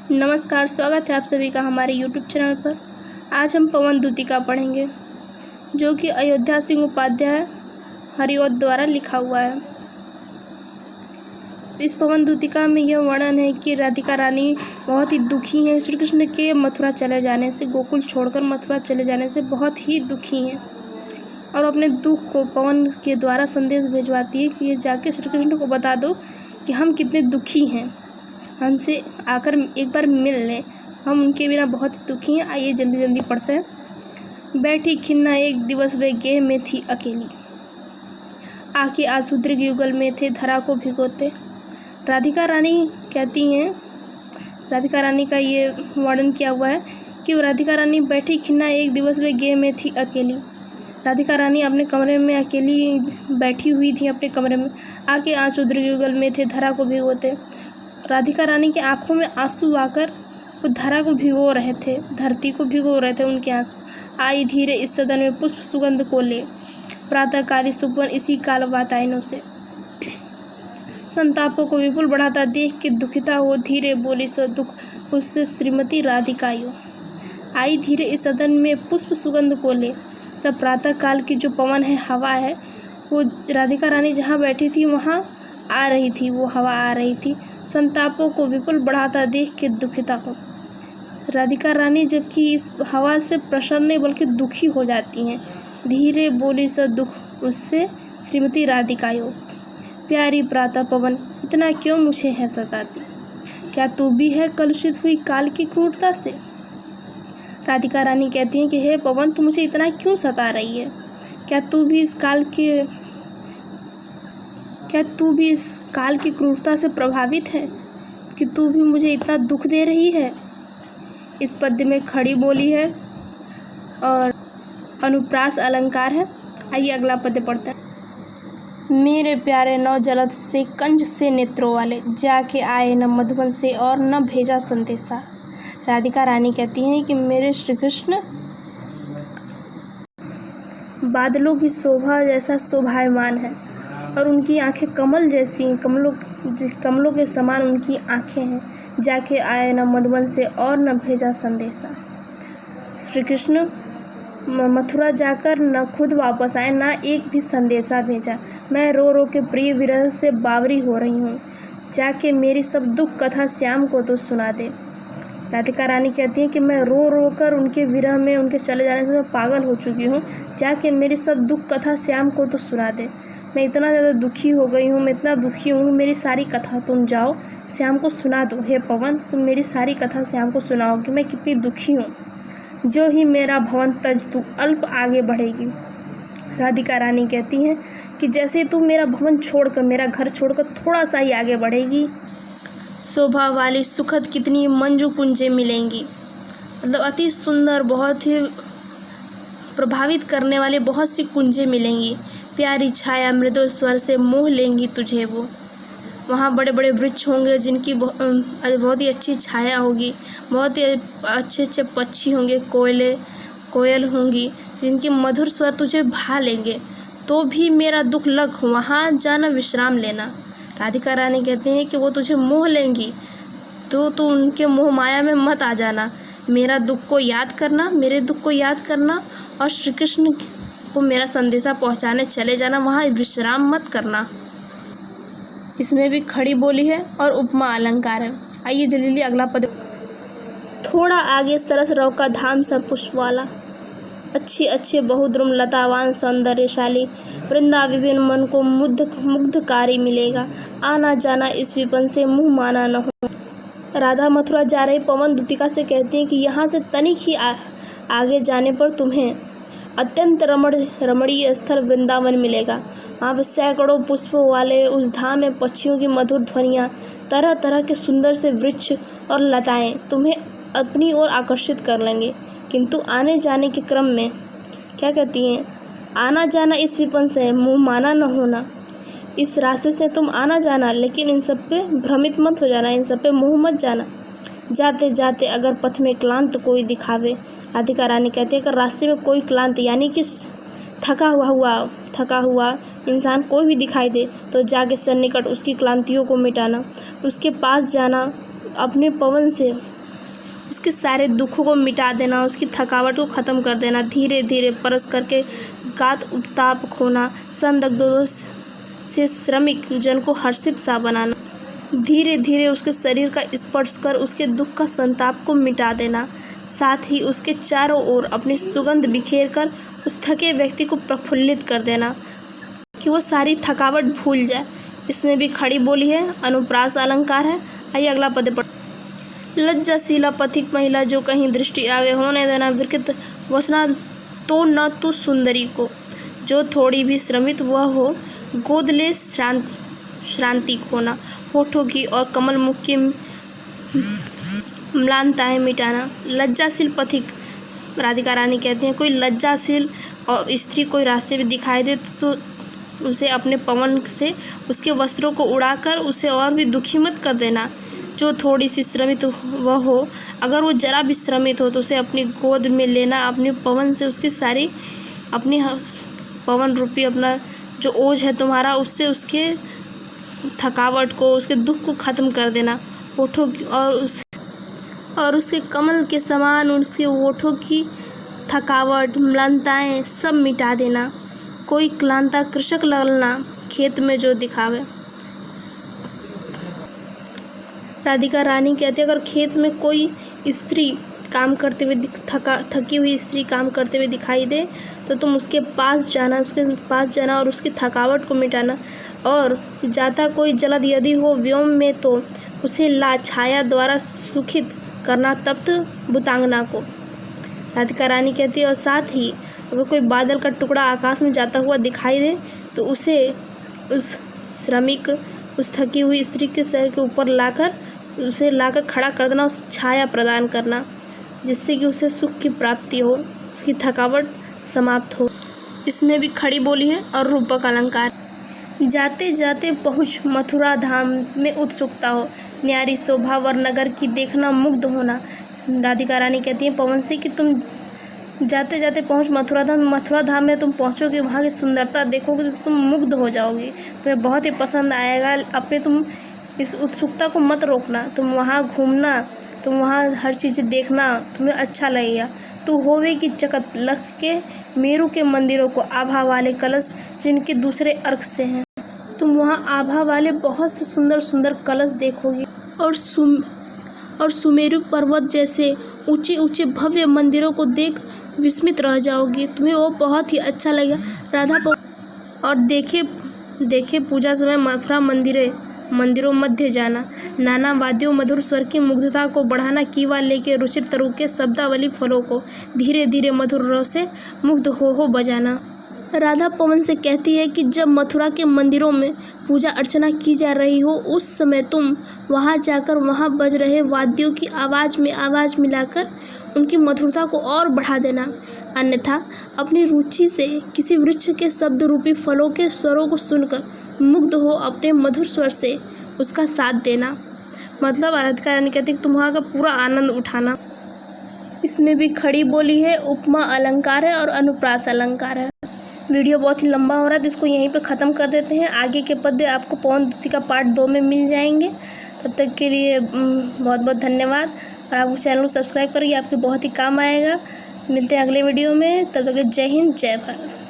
नमस्कार, स्वागत है आप सभी का हमारे YouTube चैनल पर। आज हम पवन दूतिका पढ़ेंगे जो कि अयोध्या सिंह उपाध्याय हरिऔध द्वारा लिखा हुआ है। इस पवन दूतिका में यह वर्णन है कि राधिका रानी बहुत ही दुखी हैं। श्री कृष्ण के मथुरा चले जाने से, गोकुल छोड़कर मथुरा चले जाने से बहुत ही दुखी हैं और अपने दुख को पवन के द्वारा संदेश भिजवाती है कि ये जाके श्री कृष्ण को बता दो कि हम कितने दुखी हैं, हमसे आकर एक बार मिल लें, हम उनके बिना बहुत दुखी हैं। आइए जल्दी जल्दी पढ़ते हैं। बैठी खिन्ना एक दिवस वे गेह में थी अकेली, आके आसुद्र युगल में थे धरा को भिगोते। राधिका रानी कहती हैं, राधिका रानी का ये वर्णन किया हुआ है कि राधिका रानी बैठी खिन्ना एक दिवस वे गेह में थी अकेली। राधिका रानी अपने कमरे में अकेली बैठी हुई थी, अपने कमरे में आके आसुद्र युगल में थे धरा को भिगोते। राधिका रानी की आंखों में आंसू आकर वो धरा को भिगो रहे थे, धरती को भिगो रहे थे उनके आंसू। आई धीरे इस सदन में पुष्प सुगंध को ले, प्रातःकाली सुपवन इसी काल वातायनों से। संतापों को विपुल बढ़ाता देख के दुखिता हो, धीरे बोली सो दुख उससे श्रीमती राधिकायो। आई धीरे इस सदन में पुष्प सुगंध को ले, तब प्रातःकाल की जो पवन है, हवा है, वो राधिका रानी जहाँ बैठी थी वहाँ आ रही थी, वो हवा आ रही थी। संतापों को विपुल बढ़ाता देख के दुखिता हो। राधिका रानी जबकि इस हवा से प्रसन्न नहीं बल्कि दुखी हो जाती हैं। धीरे बोली सा दुख उससे श्रीमती राधिकायो। प्यारी प्रातः पवन, इतना क्यों मुझे है सताती, क्या तू भी है कलुषित हुई काल की क्रूरता से। राधिका रानी कहती हैं कि हे पवन, तू मुझे इतना क्यों सता रही है, क्या तू भी इस काल की क्रूरता से प्रभावित है कि तू भी मुझे इतना दुख दे रही है। इस पद्य में खड़ी बोली है और अनुप्रास अलंकार है। आइए अगला पद्य पढ़ते हैं। मेरे प्यारे नौ जलद से कंज से नेत्रों वाले, जाके आए न मधुबन से और न भेजा संदेशा। राधिका रानी कहती हैं कि मेरे श्री कृष्ण बादलों की शोभा जैसा शोभायमान है और उनकी आंखें कमल जैसी हैं, कमलों के समान उनकी आंखें हैं। जाके आए न मधुबन से और न भेजा संदेशा। श्री कृष्ण मथुरा जाकर न खुद वापस आए, ना एक भी संदेशा भेजा। मैं रो रो के प्रिय विरह से बावरी हो रही हूँ, जाके मेरी सब दुख कथा श्याम को तो सुना दे। राधिका रानी कहती हैं कि मैं रो रो कर उनके विरह में, उनके चले जाने से मैं पागल हो चुकी हूँ, जाके मेरी सब दुख कथा श्याम को तो सुना दे। मैं इतना ज़्यादा दुखी हो गई हूँ, मैं इतना दुखी हूँ, मेरी सारी कथा तुम जाओ श्याम को सुना दो। हे पवन, तुम मेरी सारी कथा श्याम को सुनाओ कि मैं कितनी दुखी हूँ। जो ही मेरा भवन तज तू अल्प आगे बढ़ेगी। राधिका रानी कहती हैं कि जैसे तू मेरा भवन छोड़कर, मेरा घर छोड़कर थोड़ा सा ही आगे बढ़ेगी, शोभा वाली सुखद कितनी मंजू कुंजें मिलेंगी। मतलब अति सुंदर, बहुत ही प्रभावित करने वाली बहुत सी कुंजें मिलेंगी। प्यारी छाया मृदु स्वर से मोह लेंगी तुझे वो। वहाँ बड़े बड़े वृक्ष होंगे जिनकी बहुत ही अच्छी छाया होगी, बहुत ही अच्छे अच्छे पक्षी होंगे, कोयल होंगी जिनकी मधुर स्वर तुझे भा लेंगे। तो भी मेरा दुख लग वहाँ जाना विश्राम लेना। राधिका रानी कहते हैं कि वो तुझे मोह लेंगी, तो तू उनके मोह माया में मत आ जाना। मेरा दुख को याद करना, मेरे दुख को याद करना और श्री कृष्ण को मेरा संदेशा पहुंचाने चले जाना, वहाँ विश्राम मत करना। इसमें भी खड़ी बोली है और उपमा अलंकार है। आइए जल्दी अगला पद। थोड़ा आगे सरस रव का धाम सा पुष्प वाला, अच्छे अच्छे बहुद्रुम लतावान सौंदर्यशाली वृंदा विभिन्न मन को मुग्धकारी मिलेगा। आना जाना इस विपन से मुँह माना न हो। राधा मथुरा जा रही पवन दूतिका से कहती हैं कि यहाँ से तनिक ही आगे जाने पर तुम्हें अत्यंत रमणीय स्थल वृंदावन मिलेगा। वहाँ पर सैकड़ों पुष्पों वाले उस धाम में पक्षियों की मधुर ध्वनियाँ, तरह तरह के सुंदर से वृक्ष और लताएं तुम्हें अपनी ओर आकर्षित कर लेंगे। किंतु आने जाने के क्रम में क्या कहती हैं, आना जाना इस विपन से मुँह माना न होना। इस रास्ते से तुम आना जाना, लेकिन इन सब पे भ्रमित मत हो जाना, इन सब पे मुँह मत जाना। जाते जाते अगर पथ में क्लांत कोई दिखावे। राधिका रानी कहती है अगर रास्ते में कोई क्लांत यानी कि थका हुआ इंसान कोई भी दिखाई दे तो जाके सन्निकट उसकी क्लांतियों को मिटाना, उसके पास जाना, अपने पवन से उसके सारे दुखों को मिटा देना, उसकी थकावट को ख़त्म कर देना, धीरे धीरे परस करके गात उपताप खोना, संदग्धों से श्रमिक जन को हर्षित सा बनाना, धीरे धीरे उसके शरीर का स्पर्श कर उसके दुख का संताप को मिटा देना, साथ ही उसके चारों ओर अपनी सुगंध बिखेर कर उस थके व्यक्ति को प्रफुल्लित कर देना कि वो सारी थकावट भूल जाए। इसमें भी खड़ी बोली है, अनुप्रास अलंकार है। आइए अगला पद पढ़। लज्जाशीला पथिक महिला जो कहीं दृष्टि आवे, होने देना विकृत वसना तो न तू सुंदरी को, जो थोड़ी भी श्रमित वह हो, गोद ले श्रांति खोना, होठों की और कमल मुख की म्लानताएं मिटाना। लज्जाशील पथिक, राधिका रानी कहती हैं, कोई लज्जाशील और स्त्री कोई रास्ते में दिखाई दे तो उसे अपने पवन से उसके वस्त्रों को उड़ाकर उसे और भी दुखी मत कर देना। जो थोड़ी सी श्रमित वह हो, अगर वो जरा भी श्रमित हो तो उसे अपनी गोद में लेना, अपने पवन से उसकी सारी अपनी पवन रूपी अपना जो ओझ है तुम्हारा, उससे उसके थकावट को, उसके दुख को ख़त्म कर देना। होठों की और उसके कमल के समान उसके होठों की थकावट, म्लानताएं सब मिटा देना। कोई क्लांता कृषक ललना खेत में जो दिखावे। राधिका रानी कहती है, अगर खेत में कोई स्त्री काम करते हुए थकी हुई स्त्री काम करते हुए दिखाई दे तो तुम उसके पास जाना और उसकी थकावट को मिटाना। और जाता कोई जलद यदि हो व्योम में तो उसे ला छाया द्वारा सुखित करना तप्त बुतांगना को। राधिका रानी कहती है, और साथ ही अगर कोई बादल का टुकड़ा आकाश में जाता हुआ दिखाई दे तो उसे उस श्रमिक, उस थकी हुई स्त्री के सर के ऊपर लाकर खड़ा कर देना, उस छाया प्रदान करना, जिससे कि उसे सुख की प्राप्ति हो, उसकी थकावट समाप्त हो। इसमें भी खड़ी बोली है और रूपक अलंकार। जाते जाते पहुँच मथुरा धाम में उत्सुकता हो, न्यारी शोभा वर नगर की देखना मुग्ध होना। राधिका रानी कहती है पवन से कि तुम जाते जाते पहुँच मथुरा धाम में तुम पहुँचोगे, वहाँ की सुंदरता देखोगे तो तुम मुग्ध हो जाओगी, तुम्हें बहुत ही पसंद आएगा। अपने तुम इस उत्सुकता को मत रोकना, तुम वहाँ घूमना, तुम वहाँ हर चीज़ देखना, तुम्हें अच्छा लगेगा। तू होवे की चकत लख के मेरू के मंदिरों को, आभा वाले कलश जिनके दूसरे अर्क से हैं। तुम वहाँ आभा वाले बहुत से सुंदर सुंदर कलश देखोगी और सुमेरु पर्वत जैसे ऊंचे ऊंचे भव्य मंदिरों को देख विस्मित रह जाओगी, तुम्हें वो बहुत ही अच्छा लगेगा। राधा और देखे पूजा समय मथुरा मंदिरों मध्य जाना, नाना वाद्यों मधुर स्वर की मुग्धता को बढ़ाना, कीवा लेके रुचिर तरु के शब्दावली फलों को धीरे धीरे मधुर रव से मुग्ध हो बजाना। राधा पवन से कहती है कि जब मथुरा के मंदिरों में पूजा अर्चना की जा रही हो उस समय तुम वहां जाकर वहां बज रहे वाद्यों की आवाज़ में आवाज़ मिलाकर उनकी मधुरता को और बढ़ा देना। अन्यथा अपनी रुचि से किसी वृक्ष के शब्द रूपी फलों के स्वरों को सुनकर मुग्ध हो अपने मधुर स्वर से उसका साथ देना। मतलब राधिका रानी कहती है तुम वहाँ का पूरा आनंद उठाना। इसमें भी खड़ी बोली है, उपमा अलंकार है और अनुप्रास अलंकार है। वीडियो बहुत ही लंबा हो रहा है तो इसको यहीं पे ख़त्म कर देते हैं। आगे के पद्य आपको पवन द्वितीय का पार्ट 2 में मिल जाएंगे। तब तक के लिए बहुत बहुत धन्यवाद और आप चैनल को सब्सक्राइब करिए, आपके बहुत ही काम आएगा। मिलते हैं अगले वीडियो में, तब तक जय हिंद जय भारत।